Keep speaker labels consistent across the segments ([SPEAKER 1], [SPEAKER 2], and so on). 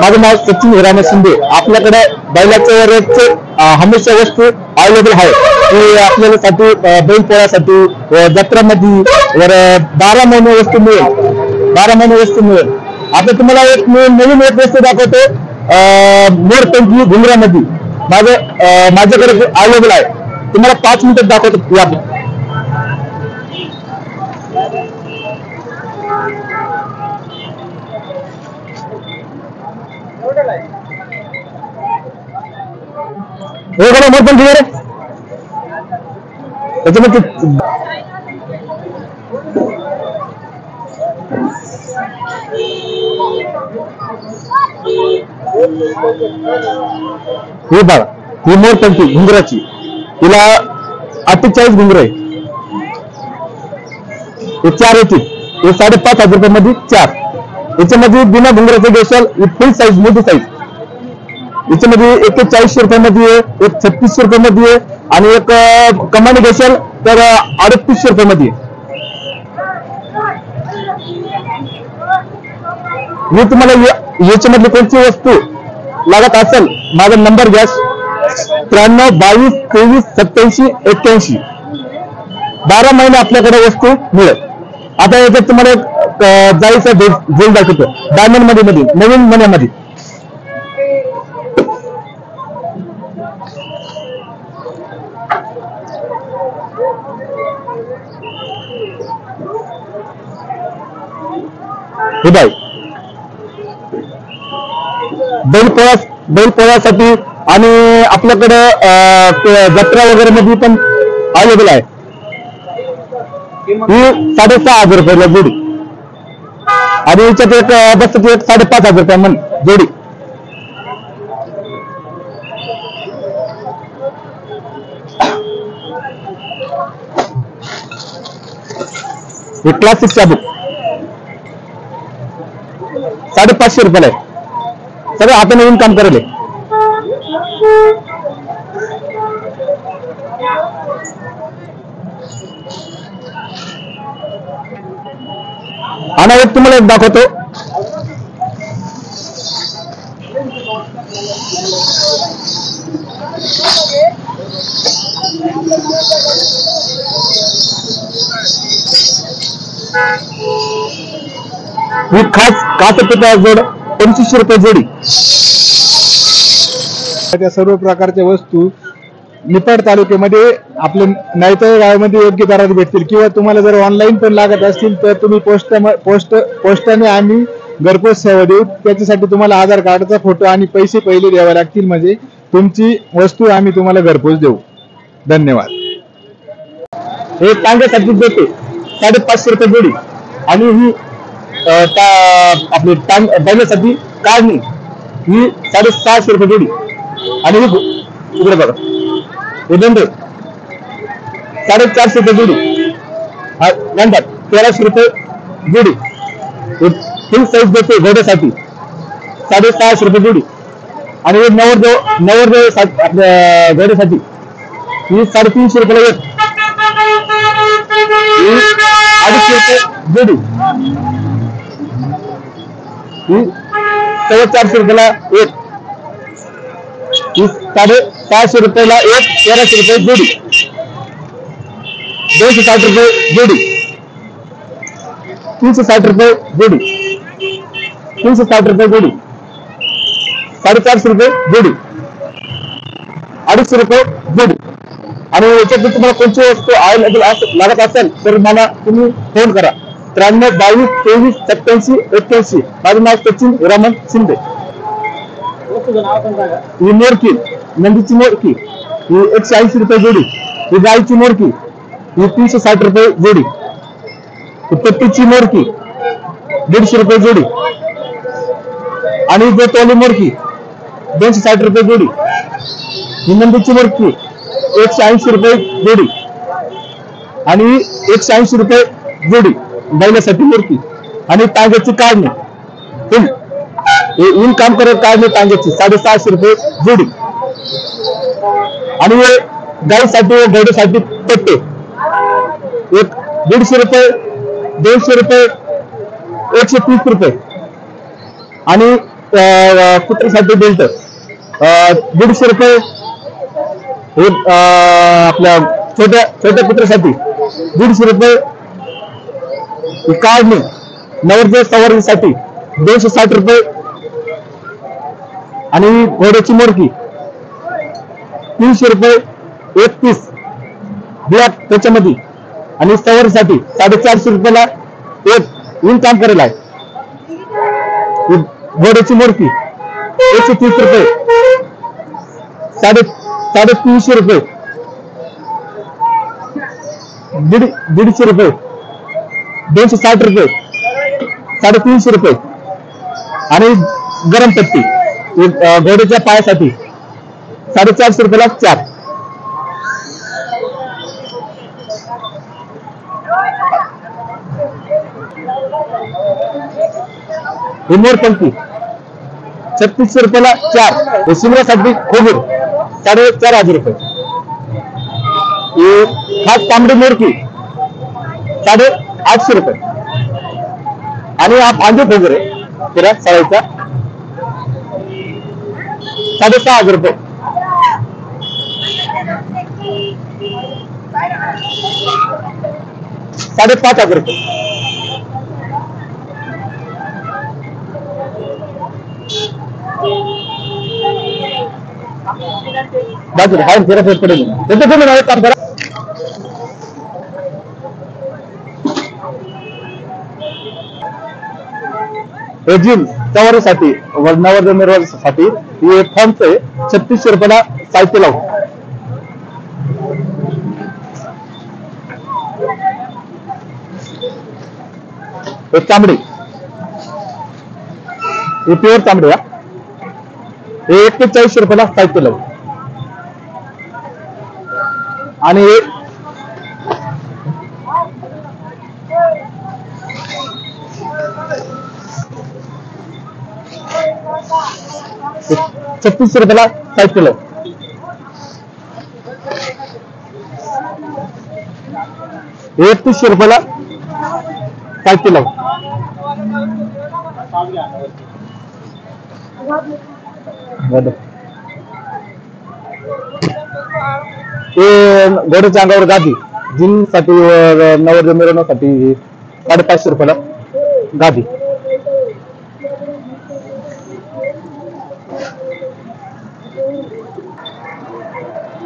[SPEAKER 1] माझं नाव सचिन हिरामण शिंदे. आपल्याकडे बैलाच्या हमेशा वस्तू अवेलेबल आहे की आपल्याला साठी बैल पोळ्यासाठी जत्रामध्ये 12 महिने वस्तू मिळेल. आता तुम्हाला एक नवीन एक वस्तू दाखवतो. मोरपंखी घुंगरामध्ये माझ्याकडे अवेलेबल आहे. तुम्हाला 5 मिनिटात दाखवतो. मोरपंखी रे त्याच्यामध्ये हे बघा, ही मोरपंखी घुंगराची. तिला 48 घुंगर आहे. हे 4 येते. हे 5,500 रुपयामध्ये 4. याच्यामध्ये बिना घुंगराचे घेशाल फुल साईज, मोठी साईज. याच्यामध्ये एक 40 रुपयामध्ये आहे, एक 36 रुपयामध्ये आहे आणि एक कमानी घेशाल तर 38 रुपयामध्ये आहे. मी तुम्हाला याच्यामधली कोणती वस्तू लागत असेल माझा नंबर घ्या. 93 22 23 87 81. 12 महिने आपल्याकडे वस्तू मिळेल. आता याच्यात तुम्हाला जायचं झेल दाखवतो. डायमंड मध्ये नवीन मण्यामध्ये हे बाई बैल पोळ्यासाठी आणि आपल्याकडे जत्रा वगैरे मध्ये पण अवेलेबल आहे. ही 6,500 रुपयाला जोडी आणि याच्यात एक बसत 5,500 रुपया म्हण जोडी. हे क्लासिक चाबूक 550 रुपयाला आहे. सगळं हाताने येऊन काम करेल. आणि एक तुम्हाला एक दाखवतो. ही खास काचपितळा जोड 2500 रुपये जोडी.
[SPEAKER 2] त्या सर्व प्रकारच्या वस्तू निफाड तालुक्यामध्ये आपल्या नाईतळ गावामध्ये योग्य दरात भेटतील. किंवा तुम्हाला जर ऑनलाईन पण लागत असतील तर तुम्ही पोस्टाने आम्ही घरपोच सेवा देऊ. त्याच्यासाठी तुम्हाला आधार कार्डचा फोटो आणि पैसे पहिले द्यावे लागतील. म्हणजे तुमची वस्तू आम्ही तुम्हाला घरपोच देऊ. धन्यवाद.
[SPEAKER 1] हे टांग्यासाठी देते 550 रुपये जोडी. आणि ही आपली बैलासाठी काढणी ही 650 रुपये जोडी. आणि इकडे बघा हे दंड 450 रुपये जोडी. नंतर 1300 रुपये जोडी. फुल साईज देते घोड्यासाठी 650 रुपये जोडी. आणि हे नवरदेव आपल्या घोड्यासाठी ही 350 रुपयाला एक. 250 रुपये जोडी. ही 450 रुपयाला एक. ही 650 रुपयाला एक. 1300 रुपये जोडी. 260 रुपये जोडी. 360 रुपये जोडी. 360 रुपये जोडी. 450 रुपये जोडी. 250 रुपये जोडी. आणि याच्यात तुम्हाला कोणती वस्तू लागत असेल तर मला तुम्ही फोन करा. 93 22 23 87 81. माझं नाव सचिन हिरामण शिंदे. ही मोरकी नंदीची मोरकी ही 180 रुपये जोडी. ही गायची मोरकी ही 360 रुपये जोडी. ही पट्टीची मोरकी 150 रुपये जोडी. आणि गोटवाली मोरकी 260 रुपये जोडी. ही नंदीची मोरकी 180 रुपये जोडी. आणि 180 रुपये जोडी बैलासाठी मोरकी. आणि टांग्याची काढणी इन काम करत काढणी टांग्याची 650 रुपये जोडी. आणि गाईसाठी व घोड्यासाठी पट्टे एक 150 रुपये 200 रुपये 130 रुपये. आणि कुत्र्यासाठी बेल्ट 150 रुपये. हे आपल्या छोट्या कुत्र्यासाठी 150 रुपये. काढणे नवरदेव सवारीसाठी 260 रुपये. आणि घोड्याची मोरकी 300 रुपये एक पीस ब्लॅक त्याच्यामध्ये. आणि सवारीसाठी 450 रुपयाला एक काम करेल आहे. घोड्याची मोरकी 130 रुपये. 350 रुपये. 150 रुपये. 260 रुपये. 350 रुपये. आणि गरम पट्टी घोड्याच्या पायासाठी 450 रुपयाला 4. ही मोरपंक्ती 3600 रुपयाला 4. हे शिमऱ्यासाठी खोबीर 4,500 रुपये. खास तांबडी मोरकी 850 रुपये. आणि हा फांदे खोबीर आहे तिला सळायचा 6,500 रुपये. ₹5,500 रुपये. बाजूला हा फिरा फेर पडेल त्याचं तुम्ही नव्हे काम करा. हे जिम सवारीसाठी नवरदेव मिरवण्यासाठी हे फॉर्मच आहे 3600 रुपयाला साहित्य लावून. हे चांबडी हे प्युअर चांबडी हा. हे 41 रुपयाला साहित्य लावून. आणि 3600 रुपयाला साहित्य लावून. हे 3100 रुपयाला साहित्य लावून. हे घोड्याच्या अंगावर गादी जिम साठी नवरदेव मिरवण्यासाठी 550 रुपयाला गादी.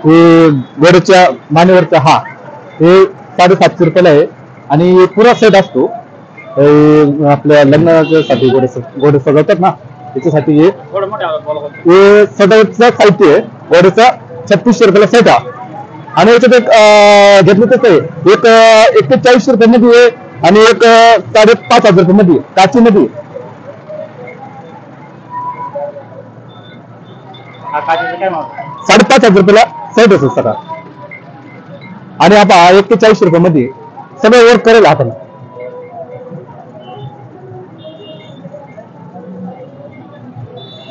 [SPEAKER 1] हे घोड्याच्या मानेवरचा हा हे 750 रुपयाला आहे. आणि पुरा सेट असतो आपल्या लग्नासाठी घोडे सजवतात ना त्याच्यासाठी हे सजावटचं साहित्य आहे. घोड्याचा 3600 रुपयाला सेट हा. आणि याच्यात एक घेतलं तसं आहे एक 41 रुपये मध्ये आहे. आणि एक 5,500 रुपये मध्ये काची मध्ये 5,500 रुपयाला सेट असतो सगळा. आणि आपण 41 रुपये मध्ये सगळं वर्क करेल आपण.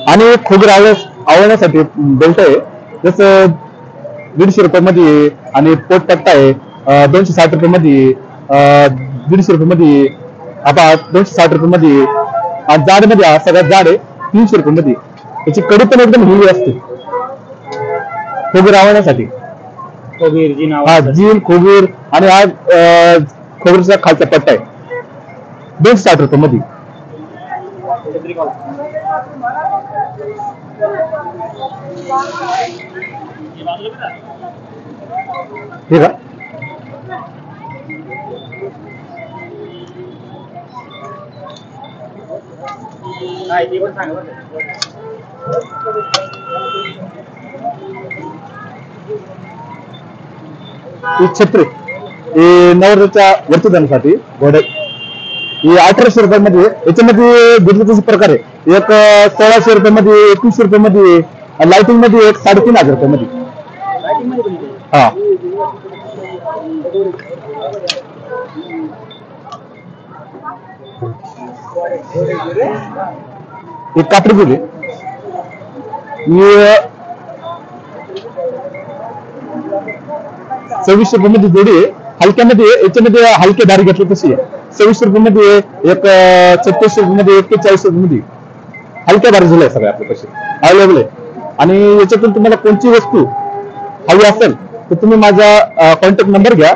[SPEAKER 1] आणि खोबीर आवळण्यासाठी बेल्ट आहे जसं 150 रुपये मध्ये. आणि पोटपट्टा आहे 260 रुपये मध्ये. 150 रुपये मध्ये आता 260 रुपये मध्ये. जाड मध्ये सगळ्यात जाड आहे 300 रुपये मध्ये. त्याची कडी पण एकदम हिरवी असते खोबीर आवळण्यासाठी. हा जीन खोबीर. आणि हा खोबीरचा खालचा पट्टा आहे 260 रुपये मध्ये. ठीक आहे. छत्री हे नवरदेवच्या वरती जाण्यासाठी घोडे ही 1800 रुपये मध्ये. याच्यामध्ये घेतले तसे प्रकार आहे. एक 1600 रुपये मध्ये, 2100 रुपये मध्ये. लाइटिंग मध्ये एक 3,500 रुपये मध्ये. हा एक कापडी बोली 2600 रुपये मध्ये जोडी आहे. हलक्यामध्ये याच्यामध्ये हलके भारी घेतले तशी आहे 2600 रुपये मध्ये. एक 3600 रुपये मध्ये, 41 रुपये मध्ये. हलक्या बारीक आहे सगळ्या आपल्यापाशी अवेलेबल आहे. आणि याच्यातून तुम्हाला कोणती वस्तू हवी असेल तर तुम्ही माझा कॉन्टॅक्ट नंबर घ्या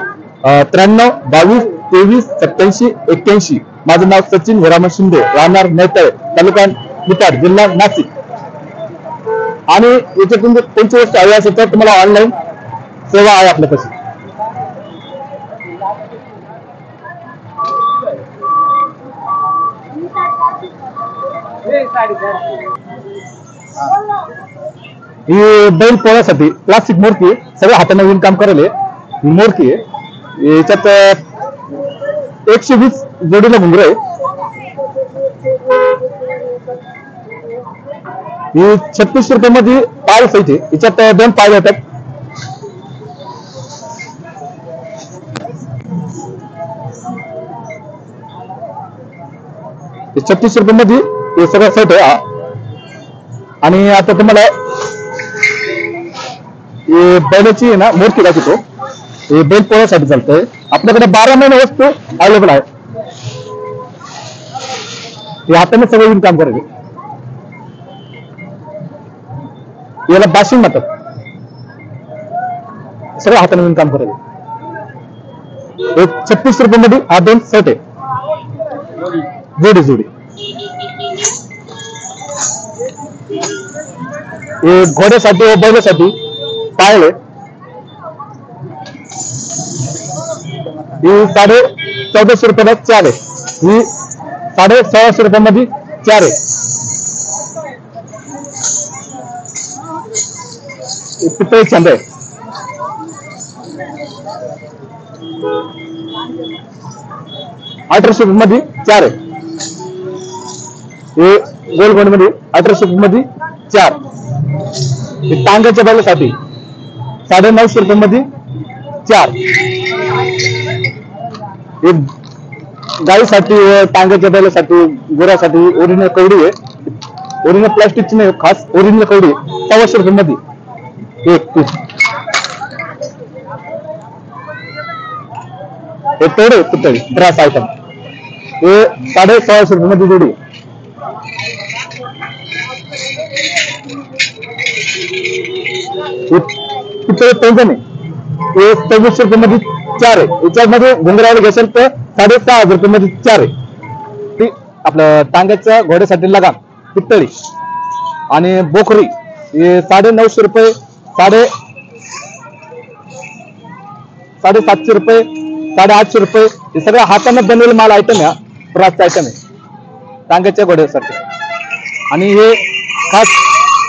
[SPEAKER 1] 93 22 23 87 81. माझं नाव सचिन हिरामन शिंदे, राहणार नेतळ, तालुका निफाड, जिल्हा नाशिक. आणि याच्यातून कोणती वस्तू हवी असेल तर तुम्हाला ऑनलाईन सेवा आहे आपल्यापाशी. ही बैल पोळ्यासाठी प्लास्टिक मोरकी सगळ्या हाताने विणकाम करायला ही मोरकी आहे. याच्यात 120 जोडीला घुंगर आहे. ही 36 रुपये मध्ये पाय असायचे. याच्यात 2 पाय येतात. हे 36 रुपये मध्ये हे सगळं सेट आहे. आणि आता तुम्हाला हे बैलाची ना मूर्ती दाखवतो. हे बैल पोळ्यासाठी चालतंय. आपल्याकडे 12 महिने वस्तू अवेलेबल आहे. हे हाताने सगळं येऊन काम करायचे. याला बाशिंग म्हणतात. सगळं हाताने येऊन काम करायचे. हे 36 रुपये मध्ये हा 2 सेट आहे. जोडी हे घोड्यासाठी व बैलासाठी पायले. ही 1450 रुपयाला 4 आहे. ही 1650 रुपयामध्ये 4 आहे. पितळी छंद आहे. ₹1800 मध्ये 4 आहे. हे गोलगोंड मध्ये 1800 मध्ये 4. हे टांग्याच्या बैलासाठी 950 रुपये मध्ये 4. हे गाईसाठी व टांग्याच्या बैलासाठी गुरासाठी ओरिजिनल कवडी आहे. ओरिजिनल प्लास्टिकची नाही, खास ओरिजिनल कवडी आहे. 100 रुपये मध्ये 1 पीस. हे तोडे पुतळी ब्रास आयटम हे 650 रुपये मध्ये जोडी. पितळी पैंजण हे 2400 रुपये मध्ये 4 आहे. याच्यामध्ये घुंगराला घेशाल तर 6500 रुपये मध्ये 4 आहे. आपलं टांग्याच्या घोड्यासाठी लगाम पितळी. आणि बोकरी हे 950 रुपये 750 रुपये 850 रुपये. हे सगळं हाताने बनवलेला माल आयटम आहे. प्राप्त आयटम आहे टांग्याच्या घोड्यासाठी. आणि हे खास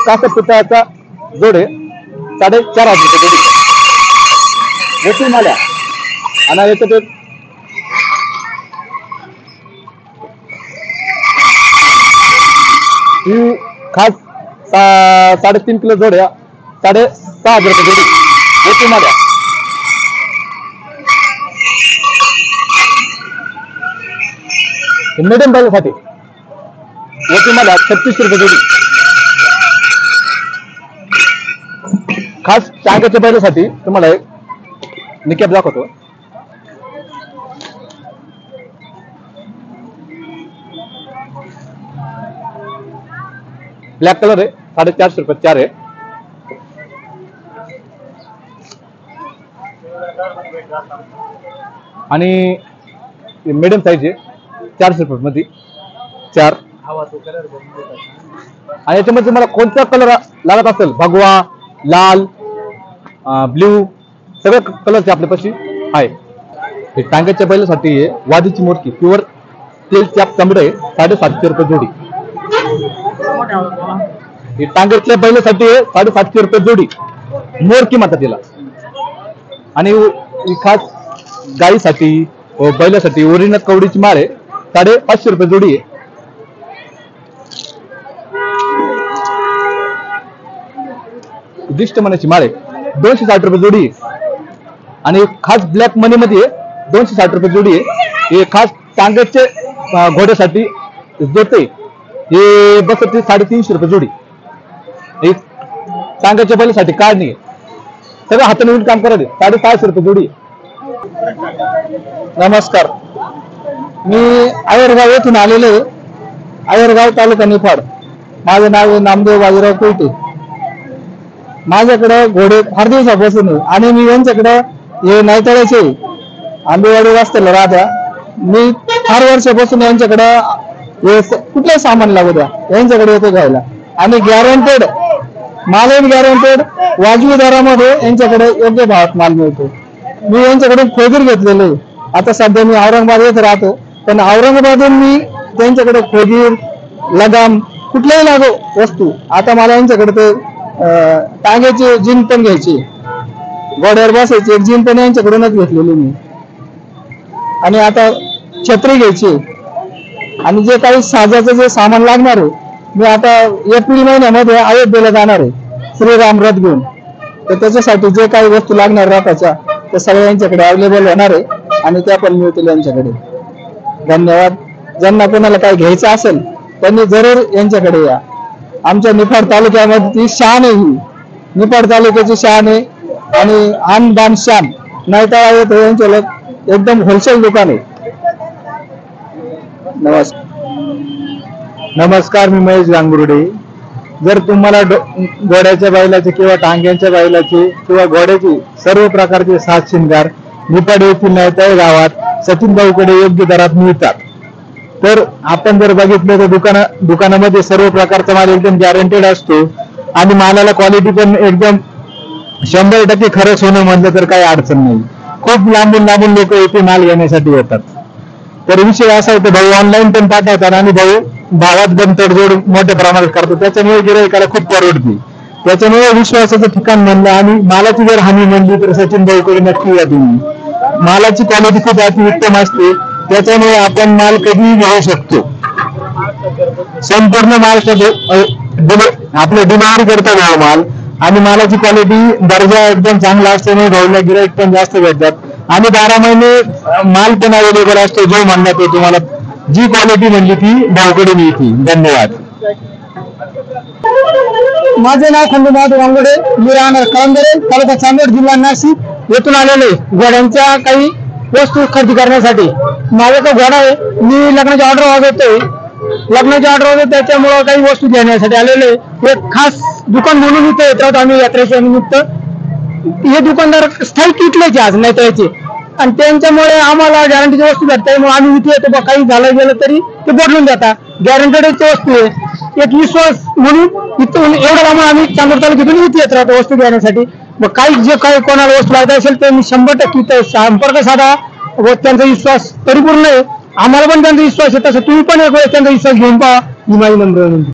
[SPEAKER 1] कासा पितळाचा जोड आहे 4500 रुपये जोडी. वसूल माल्या. आणि याच्यात ही खास 3.5 किलो जोड आहे 6500 रुपये जोडी. वसूल माल्या. मिडियम बैलासाठी वसूल माल्या 3600 रुपये जोडी. खास टांग्याच्या बैलासाठी तुम्हाला एक निकॅप दाखवतो. ब्लॅक कलर आहे 450 रुपये 4 आहे. आणि मिडियम साईज आहे 400 रुपये मध्ये 4. आणि याच्यामध्ये तुम्हाला कोणता कलर लागत असेल भगवा, लाल, ब्ल्यू सगळ्या कलरचे आपल्यापाशी आहे. हे टांग्याच्या बैलासाठी वादीची मोरकी प्युअर तेल चाप चांबडे 750 रुपये जोडी. हे टांग्याच्या बैलासाठी 750 रुपये जोडी. मोरकी म्हणतात तिला. आणि खास गाईसाठी व बैलासाठी ओरिजिनल कवडीची माळ आहे 550 रुपये जोडी आहे. दिष्ट मनाची माळ आहे 260 रुपये जोडी आहे. आणि खास ब्लॅक मनी मध्ये 260 रुपये जोडी आहे. हे खास टांग्याचे घोड्यासाठी जोते हे बसते 350 रुपये जोडी. हे टांग्याच्या बैलासाठी काढणी सगळं हाताने येऊन काम करायचे 650 रुपये जोडी. नमस्कार, मी आयरगाव येथून आलेलो आहे. आयरगाव तालुका निफाड.
[SPEAKER 2] माझं नाव आहे नामदेव बाजीराव कोयटे. माझ्याकडे घोडे फार दिवसापासून आहे आणि मी यांच्याकडे हे नायतळ्याचे आंबेवाडी वाजताला राहत्या. मी फार वर्षापासून यांच्याकडे कुठलंही सामान लागू द्या यांच्याकडे येतो घ्यायला आणि गॅरंटेड मालही गॅरंटेड वाजवी दरामध्ये यांच्याकडे योग्य भावात माल मिळतो. मी यांच्याकडून खोगीर घेतलेले. आता सध्या मी औरंगाबाद येत राहतो पण औरंगाबादून मी त्यांच्याकडे खोगीर लगाम कुठल्याही लागू वस्तू आता मला यांच्याकडे ते टांग्याची जीन पण घ्यायची घोड्यावर बसायची एक जीन पण यांच्याकडूनच घेतलेली मी. आणि आता छत्री घ्यायची आणि जे काही साजाचं जे सामान लागणार आहे मी आता एप्रिल महिन्यामध्ये अयोध्येला जाणार आहे श्रीराम रथ घेऊन. तर त्याच्यासाठी जे काही वस्तू लागणार रथाच्या त्या सगळ्या यांच्याकडे अवेलेबल होणार आहे आणि त्या पण मिळतील यांच्याकडे. धन्यवाद. ज्यांना कोणाला काही घ्यायचं असेल त्यांनी जरूर यांच्याकडे या. आमच्या निफाड तालुक्यामध्ये ती शान आहे. ही निफाड तालुक्याची शान आहे आणि आन बान शान नायतळा येथे यांच्या लोक एकदम होलसेल दुकान आहे. नमस्कार, मी महेश गांगुर्डे. जर तुम्हाला घोड्याच्या बैलाचे किंवा टांग्यांच्या बैलाचे किंवा घोड्याचे सर्व प्रकारचे साज शिंगार निफाड येथील नायतळ गावात सचिन भाऊकडे योग्य दरात मिळतात. तर आपण जर बघितलं तर दुकानामध्ये सर्व प्रकारचा माल एकदम गॅरंटेड असतो आणि मालाला क्वालिटी पण एकदम 100% खरं सोनं म्हणलं तर काही अडचण नाही. खूप लांबून लांबून लोक इथे माल घेण्यासाठी येतात. तर विषय असा आहे की भाऊ ऑनलाईन पण पाठवतात आणि भाऊ भावात पण तडजोड मोठ्या प्रमाणात करतो. त्याच्यामुळे गिराईकाला खूप परवडते. त्याच्यामुळे विश्वासाचं ठिकाण म्हणलं आणि मालाची जर हानी म्हणली तर सचिन भाऊकडे नक्की या तुम्ही. मालाची क्वालिटी खूप अतिउत्तम असते. त्याच्यामुळे आपण माल कधीही घेऊ शकतो. संपूर्ण महाराष्ट्रात आपलं डिलिव्हरी करतात हा माल आणि मालाची क्वालिटी दर्जा एकदम चांगला असल्यामुळे भाऊला गिराईक पण जास्त भेटतात आणि 12 महिने माल पण अवेलेबल असतो. जो म्हणण्यात तो तुम्हाला जी क्वालिटी म्हणली ती भाऊकडे मिळते. धन्यवाद.
[SPEAKER 3] माझे नाव खंडूनाथ वांगडे. मी राहणार कळंदरे तालुका चांदवड जिल्हा नाशिक येथून आलेले घोड्यांच्या काही वस्तू खरेदी करण्यासाठी. माझ्याकडे घोडा आहे. मी लग्नाची ऑर्डर वाजवतोय. त्याच्यामुळे काही वस्तू घेण्यासाठी आलेले. एक खास दुकान म्हणून इथे येतात आम्ही यात्रेच्या निमित्त. हे दुकानदार स्थायिक इथलेच आज नायतळ्याचे आणि त्यांच्यामुळे आम्हाला गॅरंटीची वस्तू भेटतात. त्यामुळे आम्ही इथे येतो. काही झालं गेलं तरी ते बदलून देतात. गॅरंटेडची वस्तू आहे. एक विश्वास म्हणून इथून एवढं लांब आम्ही चांदवड तालुक्यातून इथे येत राहतो वस्तू घेण्यासाठी. मग काही जे काही कोणाला वस्तू लागत असेल ते 100% इथं संपर्क साधा व त्यांचा विश्वास परिपूर्ण आहे. आम्हाला पण त्यांचा विश्वास आहे. तसं तुम्ही पण एक वेळेस त्यांचा विश्वास घेऊन पहा. ही माझी नम्र विनंती.